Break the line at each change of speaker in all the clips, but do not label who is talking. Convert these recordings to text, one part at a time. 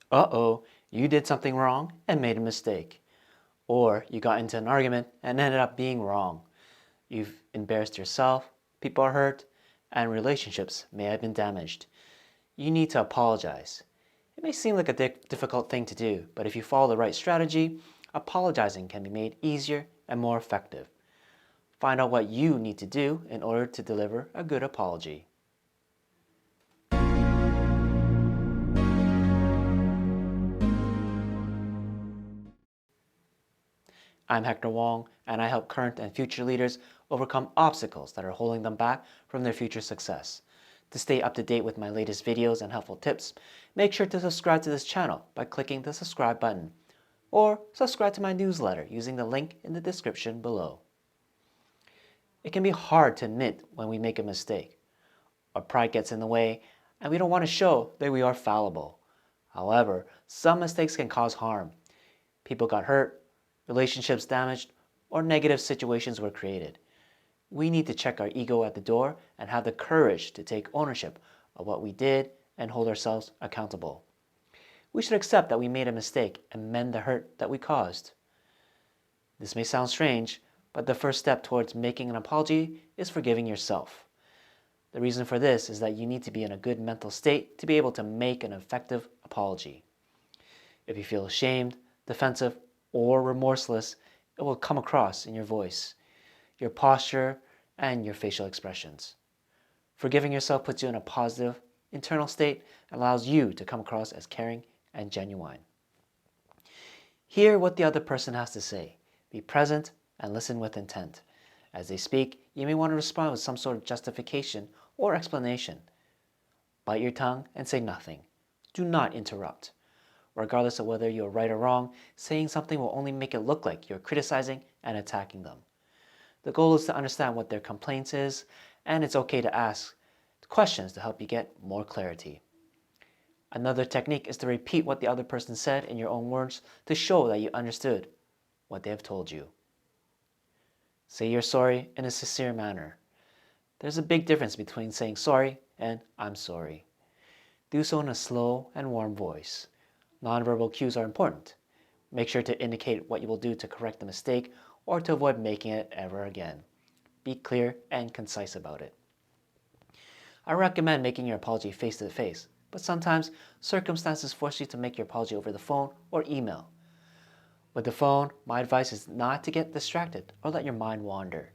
Uh-oh, you did something wrong and made a mistake. Or you got into an argument and ended up being wrong. You've embarrassed yourself, people are hurt, and relationships may have been damaged. You need to apologize. It may seem like a difficult thing to do, but if you follow the right strategy, apologizing can be made easier and more effective. Find out what you need to do in order to deliver a good apology. I'm Hector Wong, and I help current and future leaders overcome obstacles that are holding them back from their future success. To stay up to date with my latest videos and helpful tips, make sure to subscribe to this channel by clicking the subscribe button, or subscribe to my newsletter using the link in the description below. It can be hard to admit when we make a mistake. Our pride gets in the way, and we don't want to show that we are fallible. However, some mistakes can cause harm. People got hurt, relationships damaged, or negative situations were created. We need to check our ego at the door and have the courage to take ownership of what we did and hold ourselves accountable. We should accept that we made a mistake and mend the hurt that we caused. This may sound strange, but the first step towards making an apology is forgiving yourself. The reason for this is that you need to be in a good mental state to be able to make an effective apology. If you feel ashamed, defensive, or remorseless, it will come across in your voice, your posture, and your facial expressions. Forgiving yourself puts you in a positive internal state and allows you to come across as caring and genuine. Hear what the other person has to say. Be present and listen with intent. As they speak, you may want to respond with some sort of justification or explanation. Bite your tongue and say nothing. Do not interrupt. Regardless of whether you're right or wrong, saying something will only make it look like you're criticizing and attacking them. The goal is to understand what their complaint is, and it's okay to ask questions to help you get more clarity. Another technique is to repeat what the other person said in your own words to show that you understood what they have told you. Say you're sorry in a sincere manner. There's a big difference between saying sorry and I'm sorry. Do so in a slow and warm voice. Nonverbal cues are important. Make sure to indicate what you will do to correct the mistake or to avoid making it ever again. Be clear and concise about it. I recommend making your apology face to face, but sometimes circumstances force you to make your apology over the phone or email. With the phone, my advice is not to get distracted or let your mind wander.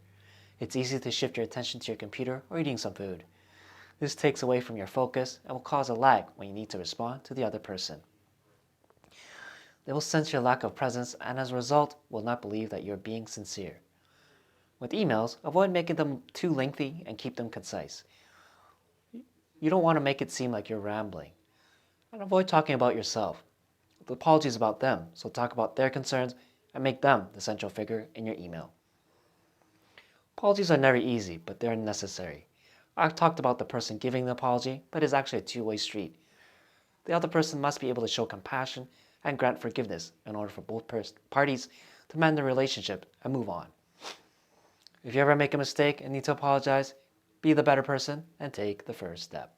It's easy to shift your attention to your computer or eating some food. This takes away from your focus and will cause a lag when you need to respond to the other person. They will sense your lack of presence and as a result will not believe that you're being sincere. With emails, avoid making them too lengthy and keep them concise. You don't want to make it seem like you're rambling. And avoid talking about yourself. The apology is about them, so talk about their concerns and make them the central figure in your email. Apologies are never easy, but they're necessary. I've talked about the person giving the apology, but it's actually a two-way street. The other person must be able to show compassion and grant forgiveness in order for both parties to mend the relationship and move on. If you ever make a mistake and need to apologize, be the better person and take the first step.